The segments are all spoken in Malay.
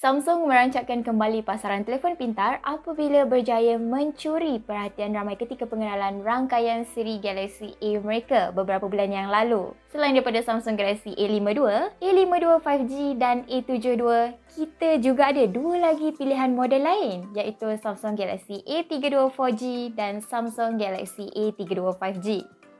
Samsung merancakkan kembali pasaran telefon pintar apabila berjaya mencuri perhatian ramai ketika pengenalan rangkaian siri Galaxy A mereka beberapa bulan yang lalu. Selain daripada Samsung Galaxy A52, A52 5G dan A72, kita juga ada dua lagi pilihan model lain iaitu Samsung Galaxy A32 4G dan Samsung Galaxy A32 5G.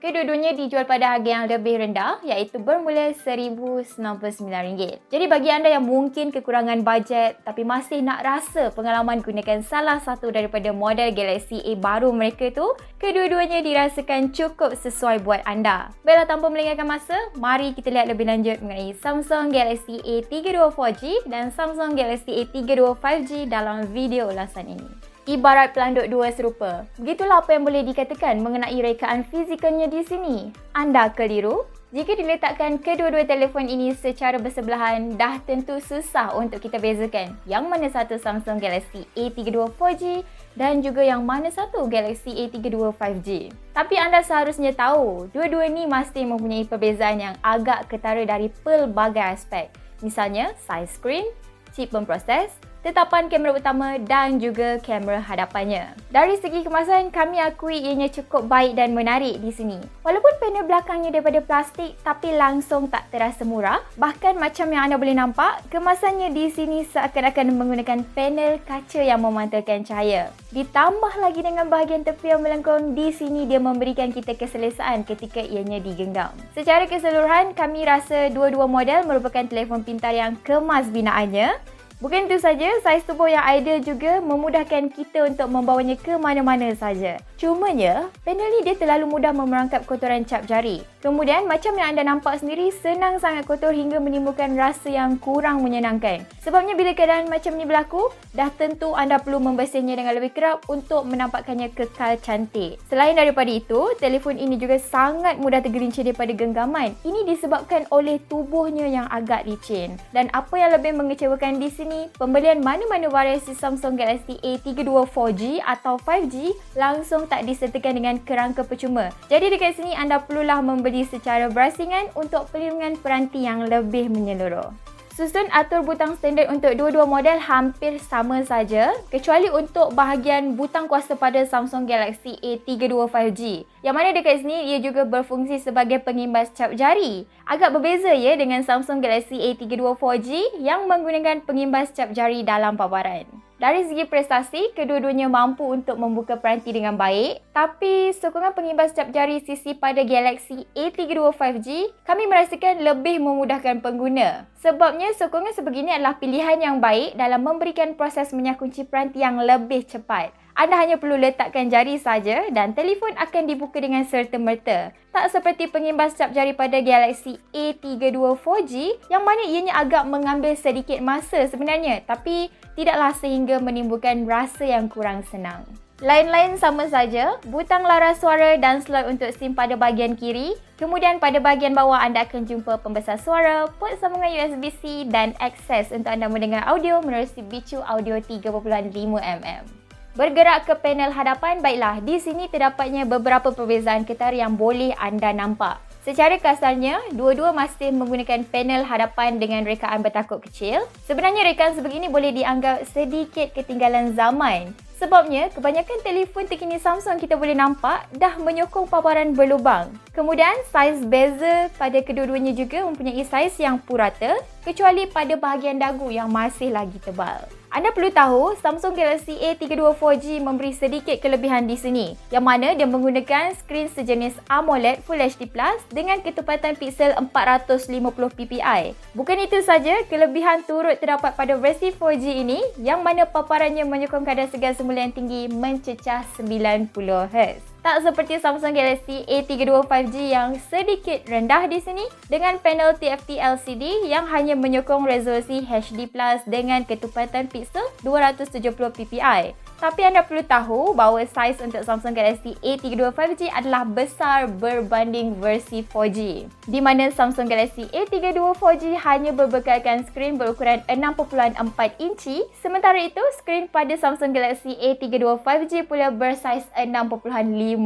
Kedua-duanya dijual pada harga yang lebih rendah iaitu bermula RM1,099. Jadi bagi anda yang mungkin kekurangan bajet tapi masih nak rasa pengalaman gunakan salah satu daripada model Galaxy A baru mereka tu, kedua-duanya dirasakan cukup sesuai buat anda. Baiklah, tanpa melengahkan masa, mari kita lihat lebih lanjut mengenai Samsung Galaxy A32 4G dan Samsung Galaxy A32 5G dalam video ulasan ini. Ibarat pelanduk dua serupa. Begitulah apa yang boleh dikatakan mengenai rekaan fizikalnya di sini. Anda keliru? Jika diletakkan kedua-dua telefon ini secara bersebelahan, dah tentu susah untuk kita bezakan yang mana satu Samsung Galaxy A32 4G dan juga yang mana satu Galaxy A32 5G. Tapi anda seharusnya tahu, dua-dua ni mesti mempunyai perbezaan yang agak ketara dari pelbagai aspek. Misalnya, saiz skrin, chip pemproses, tetapan kamera utama dan juga kamera hadapannya. Dari segi kemasan, kami akui ianya cukup baik dan menarik di sini. Walaupun panel belakangnya daripada plastik tapi langsung tak terasa murah, bahkan macam yang anda boleh nampak, kemasannya di sini seakan-akan menggunakan panel kaca yang memantulkan cahaya. Ditambah lagi dengan bahagian tepi yang melengkung, di sini dia memberikan kita keselesaan ketika ianya digenggam. Secara keseluruhan, kami rasa dua-dua model merupakan telefon pintar yang kemas binaannya. Bukan itu saja, saiz tubuh yang ideal juga memudahkan kita untuk membawanya ke mana-mana saja. Cumanya, panel ni dia terlalu mudah memerangkap kotoran cap jari. Kemudian, macam yang anda nampak sendiri, senang sangat kotor hingga menimbulkan rasa yang kurang menyenangkan. Sebabnya bila keadaan macam ni berlaku, dah tentu anda perlu membersihnya dengan lebih kerap untuk menampakkannya kekal cantik. Selain daripada itu, telefon ini juga sangat mudah tergelincir daripada genggaman. Ini disebabkan oleh tubuhnya yang agak licin. Dan apa yang lebih mengecewakan di sini, pembelian mana-mana variasi Samsung Galaxy A32 4G atau 5G langsung tak disertakan dengan kerangka percuma. Jadi dekat sini anda perlulah membeli secara berasingan untuk perlindungan peranti yang lebih menyeluruh. Susun atur butang standard untuk dua-dua model hampir sama saja kecuali untuk bahagian butang kuasa pada Samsung Galaxy A32 5G. Yang mana dekat sini ia juga berfungsi sebagai pengimbas cap jari. Agak berbeza ya dengan Samsung Galaxy A32 4G yang menggunakan pengimbas cap jari dalam paparan. Dari segi prestasi, kedua-duanya mampu untuk membuka peranti dengan baik. Tapi sokongan pengimbas cap jari sisi pada Galaxy A32 5G, kami merasakan lebih memudahkan pengguna. Sebabnya sokongan sebegini adalah pilihan yang baik dalam memberikan proses menyakunci peranti yang lebih cepat. Anda hanya perlu letakkan jari saja dan telefon akan dibuka dengan serta-merta. Tak seperti pengimbas cap jari pada Galaxy A32 4G yang mana ianya agak mengambil sedikit masa sebenarnya, tapi tidaklah sehingga menimbulkan rasa yang kurang senang. Lain-lain sama saja, butang laras suara dan slot untuk SIM pada bahagian kiri. Kemudian pada bahagian bawah anda akan jumpa pembesar suara, port sambungan USB-C dan akses untuk anda mendengar audio menerusi bicu audio 3.5mm. Bergerak ke panel hadapan, baiklah, di sini terdapatnya beberapa perbezaan ketara yang boleh anda nampak. Secara kasarnya, dua-dua masih menggunakan panel hadapan dengan rekaan bertakuk kecil. Sebenarnya rekaan sebegini boleh dianggap sedikit ketinggalan zaman. Sebabnya, kebanyakan telefon terkini Samsung kita boleh nampak dah menyokong paparan berlubang. Kemudian, saiz bezel pada kedua-duanya juga mempunyai saiz yang purata kecuali pada bahagian dagu yang masih lagi tebal. Anda perlu tahu, Samsung Galaxy A32 4G memberi sedikit kelebihan di sini, yang mana dia menggunakan skrin sejenis AMOLED Full HD Plus dengan ketepatan piksel 450 ppi. Bukan itu saja, kelebihan turut terdapat pada versi 4G ini, yang mana paparannya menyokong kadar segar semula yang tinggi mencecah 90Hz. Tak seperti Samsung Galaxy A32 5G yang sedikit rendah di sini dengan panel TFT LCD yang hanya menyokong resolusi HD+ dengan ketepatan piksel 270 ppi. Tapi anda perlu tahu bahawa saiz untuk Samsung Galaxy A32 5G adalah besar berbanding versi 4G. Di mana Samsung Galaxy A32 4G hanya berbekalkan skrin berukuran 6.4 inci, sementara itu skrin pada Samsung Galaxy A32 5G pula bersaiz 6.5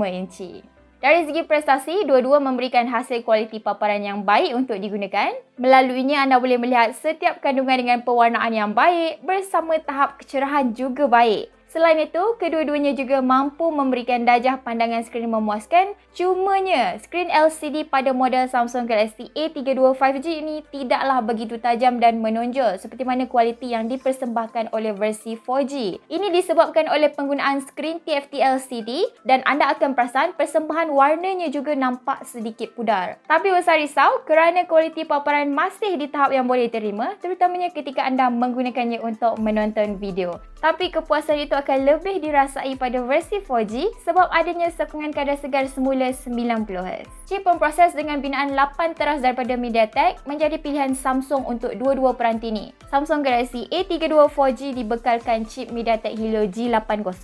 inci. Dari segi prestasi, dua-dua memberikan hasil kualiti paparan yang baik untuk digunakan. Melaluinya, anda boleh melihat setiap kandungan dengan pewarnaan yang baik bersama tahap kecerahan juga baik. Selain itu, kedua-duanya juga mampu memberikan darjah pandangan skrin memuaskan. Cumanya, skrin LCD pada model Samsung Galaxy A32 5G ini tidaklah begitu tajam dan menonjol seperti mana kualiti yang dipersembahkan oleh versi 4G. Ini disebabkan oleh penggunaan skrin TFT LCD dan anda akan perasan persembahan warnanya juga nampak sedikit pudar. Tapi usah risau kerana kualiti paparan masih di tahap yang boleh terima, terutamanya ketika anda menggunakannya untuk menonton video. Tapi kepuasan itu akan lebih dirasai pada versi 4G sebab adanya sokongan kadar segar semula 90Hz. Chip pemproses dengan binaan 8 teras daripada MediaTek menjadi pilihan Samsung untuk dua-dua peranti ni. Samsung Galaxy A32 4G dibekalkan chip MediaTek Helio G80.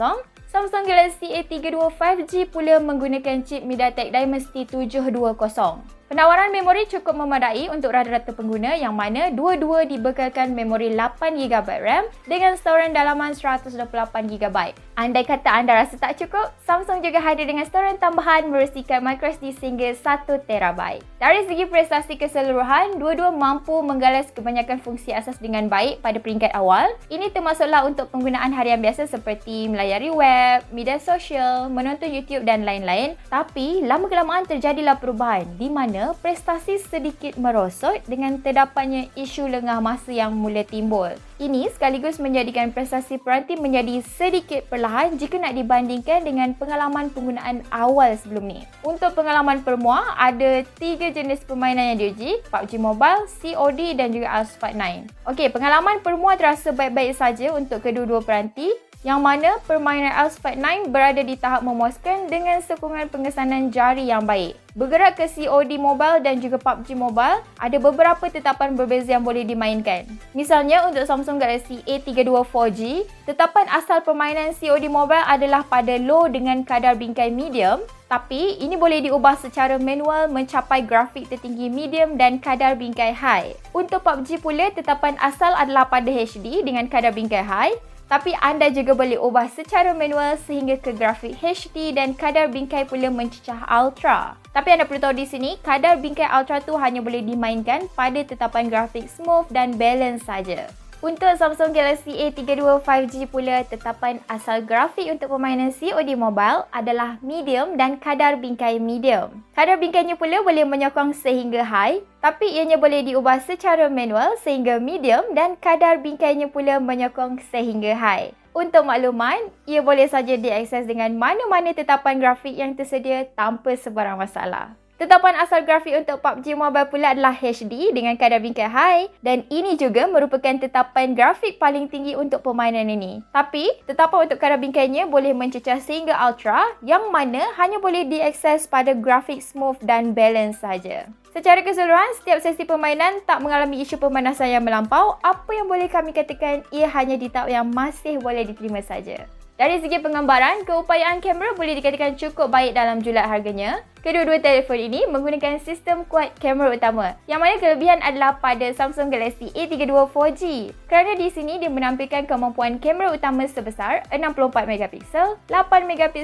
Samsung Galaxy A32 5G pula menggunakan chip MediaTek Dimensity 720. Penawaran memori cukup memadai untuk rata-rata pengguna yang mana dua-dua dibekalkan memori 8GB RAM dengan storan dalaman 128GB. Andai kata anda rasa tak cukup, Samsung juga hadir dengan storan tambahan berisikan microSD sehingga 1TB. Dari segi prestasi keseluruhan, dua-dua mampu menggalas kebanyakan fungsi asas dengan baik pada peringkat awal. Ini termasuklah untuk penggunaan harian biasa seperti melayari web, media sosial, menonton YouTube dan lain-lain. Tapi, lama-kelamaan terjadilah perubahan di mana prestasi sedikit merosot dengan terdapatnya isu lengah masa yang mula timbul. Ini sekaligus menjadikan prestasi peranti menjadi sedikit perlahan jika nak dibandingkan dengan pengalaman penggunaan awal sebelum ni. Untuk pengalaman permuah, ada 3 jenis permainan yang diuji, PUBG Mobile, COD dan juga Asphalt 9. Okey, pengalaman permuah terasa baik-baik saja untuk kedua-dua peranti, yang mana permainan Asphalt 9 berada di tahap memuaskan dengan sokongan pengesanan jari yang baik. Bergerak ke COD Mobile dan juga PUBG Mobile, ada beberapa tetapan berbeza yang boleh dimainkan. Misalnya untuk Samsung Galaxy A32 4G, tetapan asal permainan COD Mobile adalah pada low dengan kadar bingkai medium, tapi ini boleh diubah secara manual mencapai grafik tertinggi medium dan kadar bingkai high. Untuk PUBG pula, tetapan asal adalah pada HD dengan kadar bingkai high, tapi anda juga boleh ubah secara manual sehingga ke grafik HD dan kadar bingkai pula mencecah Ultra. Tapi anda perlu tahu di sini, kadar bingkai Ultra tu hanya boleh dimainkan pada tetapan grafik smooth dan balance saja. Untuk Samsung Galaxy A32 5G pula, tetapan asal grafik untuk permainan COD Mobile adalah medium dan kadar bingkai medium. Kadar bingkainya pula boleh menyokong sehingga high, tapi ianya boleh diubah secara manual sehingga medium dan kadar bingkainya pula menyokong sehingga high. Untuk makluman, ia boleh saja diakses dengan mana-mana tetapan grafik yang tersedia tanpa sebarang masalah. Tetapan asal grafik untuk PUBG Mobile pula adalah HD dengan kadar bingkai high dan ini juga merupakan tetapan grafik paling tinggi untuk permainan ini. Tapi, tetapan untuk kadar bingkainya boleh mencecah sehingga Ultra yang mana hanya boleh diakses pada grafik smooth dan balance saja. Secara keseluruhan, setiap sesi permainan tak mengalami isu pemanasan yang melampau. Apa yang boleh kami katakan, ia hanya di tahap yang masih boleh diterima saja. Dari segi penggambaran, keupayaan kamera boleh dikatakan cukup baik dalam julat harganya. Kedua-dua telefon ini menggunakan sistem kuat kamera utama, yang mana kelebihan adalah pada Samsung Galaxy A32 4G. Kerana di sini dia menampilkan kemampuan kamera utama sebesar 64MP, 8MP,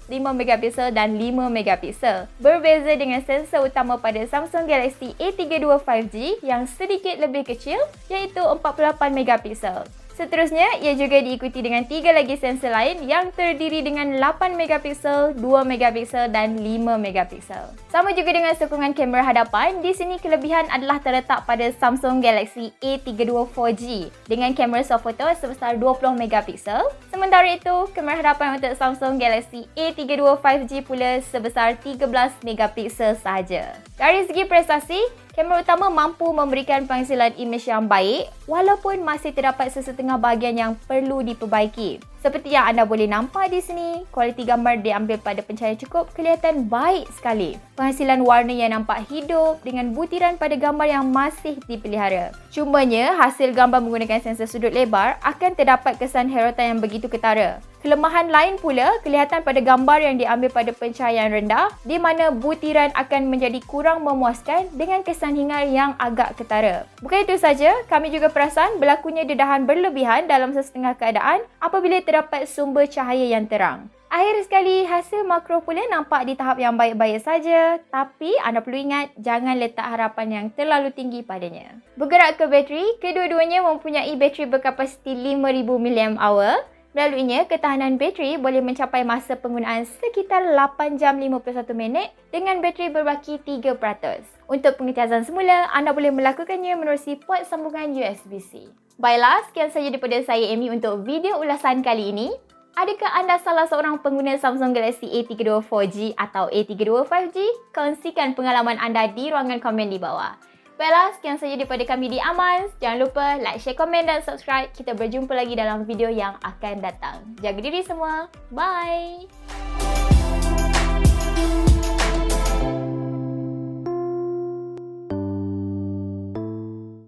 5MP dan 5MP. Berbeza dengan sensor utama pada Samsung Galaxy A32 5G yang sedikit lebih kecil iaitu 48MP. Seterusnya, ia juga diikuti dengan 3 lagi sensor lain yang terdiri dengan 8MP, 2MP dan 5MP. Sama juga dengan sokongan kamera hadapan, di sini kelebihan adalah terletak pada Samsung Galaxy A32 4G dengan kamera swafoto sebesar 20MP. Sementara itu, kamera hadapan untuk Samsung Galaxy A32 5G pula sebesar 13MP sahaja. Dari segi prestasi, kamera utama mampu memberikan penghasilan imej yang baik walaupun masih terdapat sesetengah bahagian yang perlu diperbaiki. Seperti yang anda boleh nampak di sini, kualiti gambar diambil pada pencahayaan cukup kelihatan baik sekali. Penghasilan warna yang nampak hidup dengan butiran pada gambar yang masih dipelihara. Cumanya, hasil gambar menggunakan sensor sudut lebar akan terdapat kesan herotan yang begitu ketara. Kelemahan lain pula kelihatan pada gambar yang diambil pada pencahayaan rendah di mana butiran akan menjadi kurang memuaskan dengan kesan hingar yang agak ketara. Bukan itu saja, kami juga perasan berlakunya dedahan berlebihan dalam sesetengah keadaan apabila terdapat sumber cahaya yang terang. Akhir sekali, hasil makro pula nampak di tahap yang baik-baik saja, tapi anda perlu ingat jangan letak harapan yang terlalu tinggi padanya. Bergerak ke bateri, kedua-duanya mempunyai bateri berkapasiti 5000 mAh. Melaluinya, ketahanan bateri boleh mencapai masa penggunaan sekitar 8 jam 51 minit dengan bateri berbaki 3%. Untuk pengetesan semula, anda boleh melakukannya menerusi port sambungan USB-C. Baiklah, sekian sahaja daripada saya Amy untuk video ulasan kali ini. Adakah anda salah seorang pengguna Samsung Galaxy A32 4G atau A32 5G? Kongsikan pengalaman anda di ruangan komen di bawah. Baiklah, sekian sahaja daripada kami di Amans. Jangan lupa like, share, komen dan subscribe. Kita berjumpa lagi dalam video yang akan datang. Jaga diri semua. Bye!